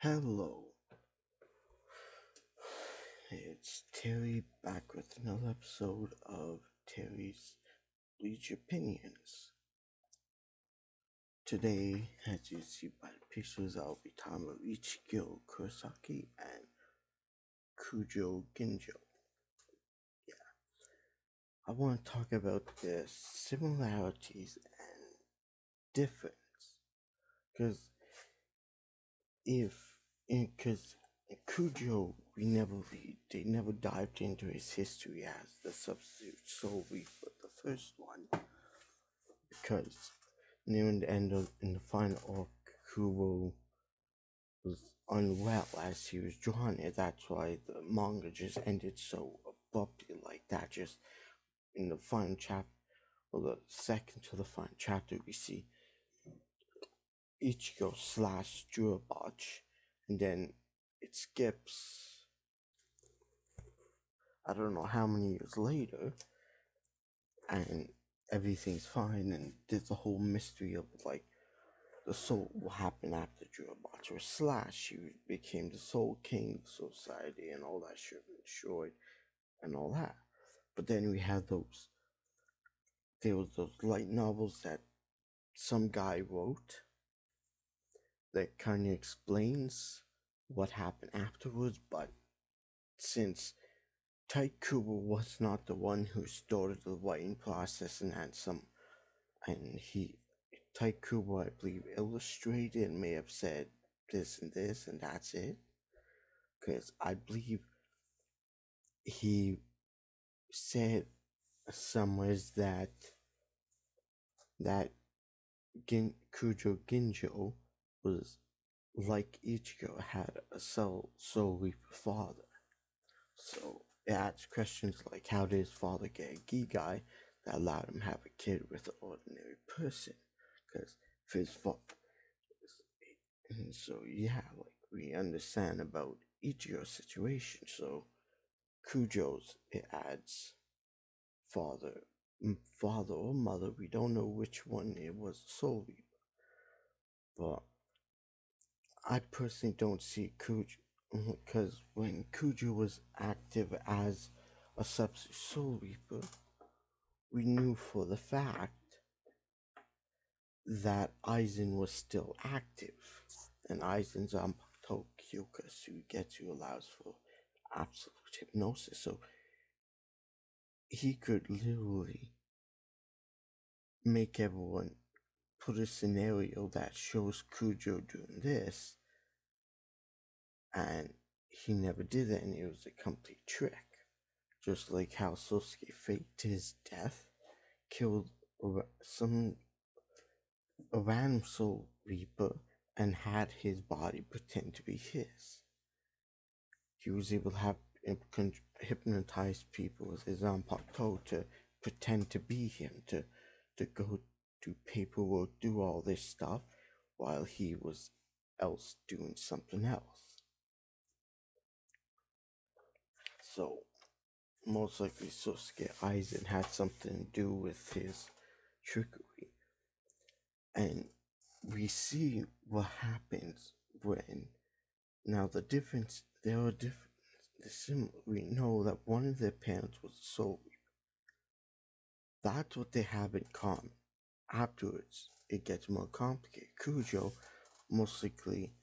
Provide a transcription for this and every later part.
Hello, it's Terry back with another episode of Terry's Bleach Opinions. Today, as you see by the pictures, I'll be talking about Ichigyo Kurosaki and Kujo Ginjo. Yeah, I want to talk about the similarities and difference, because if because Kujo, they never dived into his history as the substitute soul reaper, the first one, because near the end of in the final arc, Kubo was unwell as he was drawn it. That's why the manga just ended so abruptly like that. Just in the final chapter, or the second to the final chapter, we see Ichigo slash Jurabotch, and then it skips I don't know how many years later, and everything's fine, and there's a whole mystery of like the soul what happened after Jurabotch or slash he became the Soul King of society and all that shit destroyed and all that. But then we had there was those light novels that some guy wrote that kind of explains what happened afterwards, but since Taikubo was not the one who started the writing process and had some, and Taikubo, I believe, illustrated and may have said this and that's it. Because I believe he said somewhere that Kujo Ginjo was like Ichigo had a soul reaper father. So it adds questions like how did his father get a Gigai that allowed him to have a kid with an ordinary person? Because if his father, and so yeah, like we understand about Ichigo's situation. So Kujo's it adds father, father or mother. We don't know which one it was solely, but I personally don't see Kujo because when Kujo was active as a substitute soul reaper, we knew for the fact that Aizen was still active, and Aizen's Tokyo Kasugetsu allows for absolute hypnosis, so he could literally make everyone put a scenario that shows Kujo doing this, and he never did it, and it was a complete trick. Just like how Sosuke faked his death, killed some a random soul reaper, and had his body pretend to be his. He was able to have hypnotize people with his Zanpakuto to pretend to be him, to go do paperwork, do all this stuff, while he was else doing something else. So, most likely Sosuke Aizen had something to do with his trickery. And we see what happens when, now the difference, there are different, we know that one of their parents was a soul reaper. That's what they have in common. Afterwards, it gets more complicated. Kujo, most likely,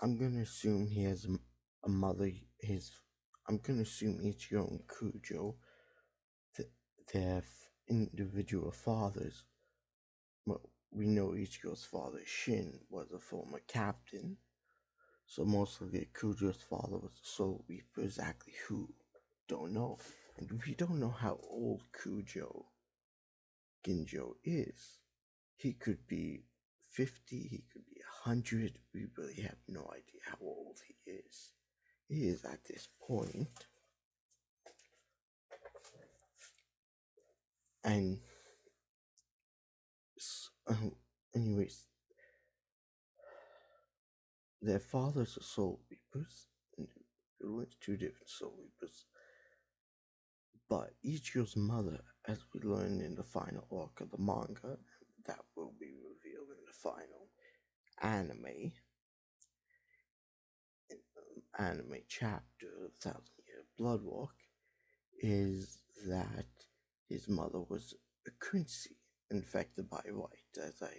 I'm gonna assume he has a mother. I'm gonna assume Ichigo and Kujo, their individual fathers. Well, we know Ichigo's father, Shin, was a former captain, so most likely Kujo's father was a soul reaper. Exactly who? Don't know. And we don't know how old Kujo Ginjo is. He could be 50, he could be 100. We really have no idea how old he is. He is at this point. And, uh, anyways, their fathers are soul reapers. And there were two different soul reapers. But Ichigo's mother, as we learn in the final arc of the manga, that will be revealed in the final anime, anime chapter of Thousand Year Blood Walk is that his mother was a Quincy infected by white, as I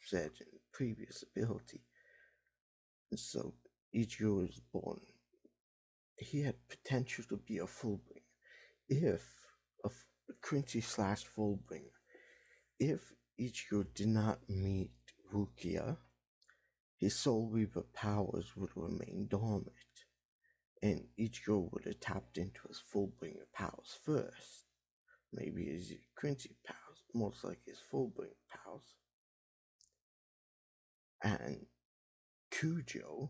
said in previous ability. And so Ichigo was born. He had potential to be a Fullbringer. If a Quincy slash Fullbringer, if Ichigo did not meet Rukia, his Soul Reaper powers would remain dormant, and Ichigo would have tapped into his Fullbringer powers first. Maybe his Quincy powers, most like his Fullbringer powers. And Kujo,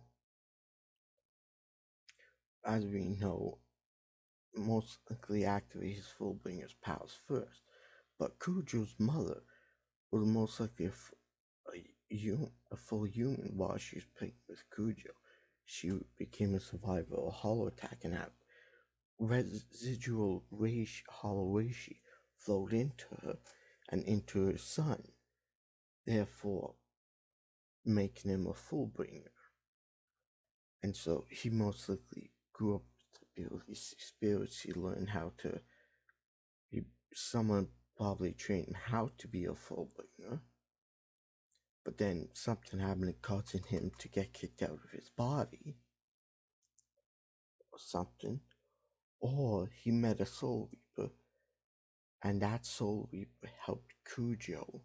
as we know, most likely activated his Fullbringer's powers first. But Kujo's mother was most likely a full human while she was playing with Kujo. She became a survivor of a hollow attack and had residual hollow reishi flowed into her and into her son, therefore making him a Fullbringer. And so he most likely grew up with the ability to spirits. He learned how to. Someone probably trained him how to be a Fullbringer, but then something happened causing him to get kicked out of his body, or something. Or he met a Soul Reaper, and that Soul Reaper helped Kujo.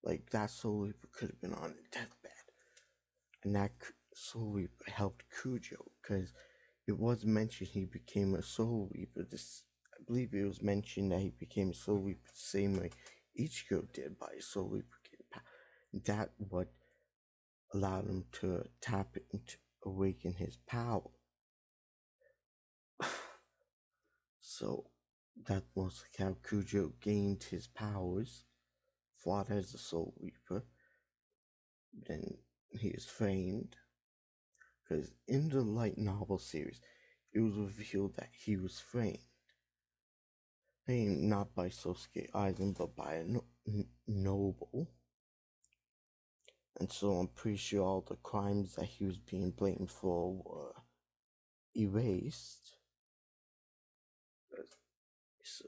Like, that Soul Reaper could have been on a deathbed, and that Soul Reaper helped Kujo, because it was mentioned he became a Soul Reaper. I believe it was mentioned that he became a Soul Reaper the same way Ichigo did by a Soul Reaper getting power. That what allowed him to tap into awaken his power. So that was how Kujo gained his powers, fought as a Soul Reaper. Then he is framed, because in the light novel series, it was revealed that he was framed. Framed not by Sosuke Aizen, but by a noble. And so I'm pretty sure all the crimes that he was being blamed for were erased. So,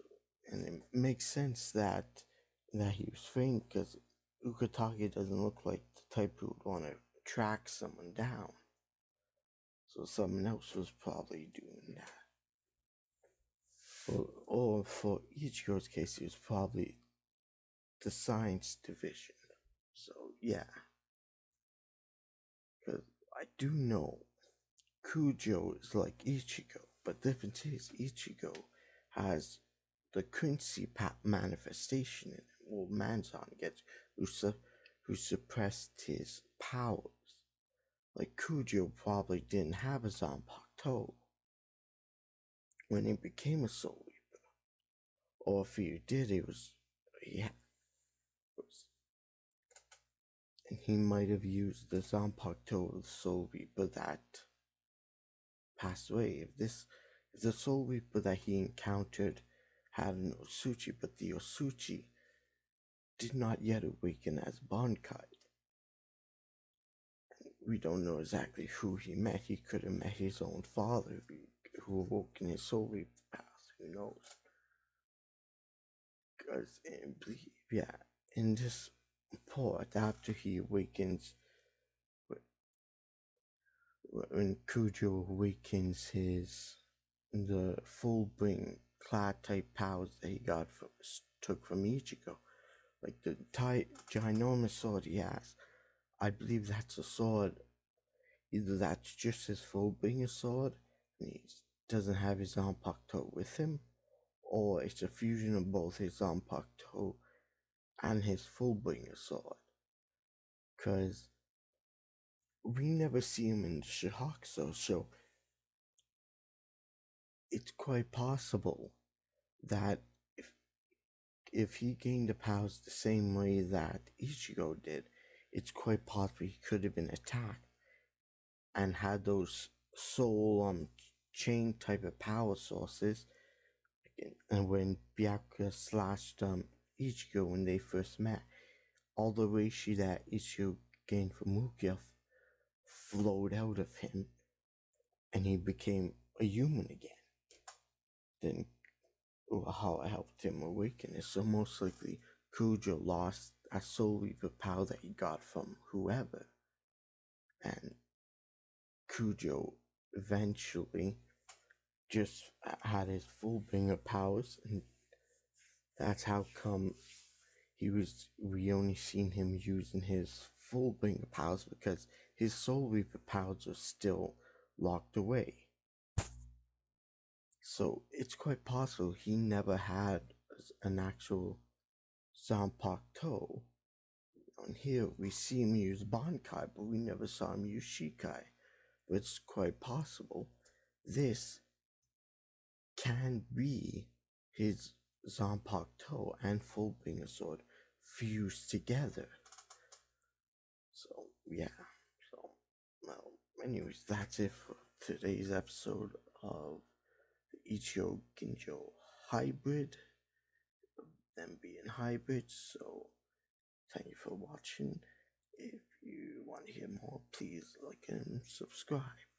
and it makes sense that he was framed, because Ukitake doesn't look like the type who would want to track someone down. So someone else was probably doing that. Or for Ichigo's case, it was probably the science division. So yeah. Because I do know Kujo is like Ichigo, but the difference is Ichigo has the Quincy manifestation in him, or Manzan gets, who suppressed his powers. Like Kujo probably didn't have a Zanpakuto when he became a Soul Reaper, or if he did, and he might have used the Zanpakuto of the Soul Reaper that passed away. If the Soul Reaper that he encountered had an Osuchi, but the Osuchi did not yet awaken as Bankai. We don't know exactly who he met. He could have met his own father, who awoke in his Soul Reaper path. Who knows? Because in this part, after he awakens, when Kujo awakens the full bring clad type powers that he took from Ichigo, like the ginormous sword he has, I believe that's a sword. Either that's just his full bringer sword, and he doesn't have his Zanpakuto with him, or it's a fusion of both his Zanpakuto and his full bringer sword. Because we never see him in Shihakuso, so it's quite possible that if he gained the powers the same way that Ichigo did, it's quite possible he could have been attacked and had those soul chain type of power sources. And when Byakuya slashed Ichigo when they first met, all the reishi that Ichigo gained from Rukia flowed out of him, and he became a human again. Then how it helped him awaken is so most likely Cujo lost a soul reaper power that he got from whoever, and Cujo eventually just had his full bringer powers, and that's how come we only seen him using his full bringer powers, because his soul reaper powers are still locked away. So it's quite possible he never had an actual Zanpakuto. On here we see him use Bankai, but we never saw him use Shikai. But it's quite possible this can be his Zanpakuto and Fullbringer sword fused together. So yeah. So well, anyways, that's it for today's episode of the Ichigo Ginjo hybrid. Them being hybrids. So thank you for watching. If you want to hear more, please like and subscribe.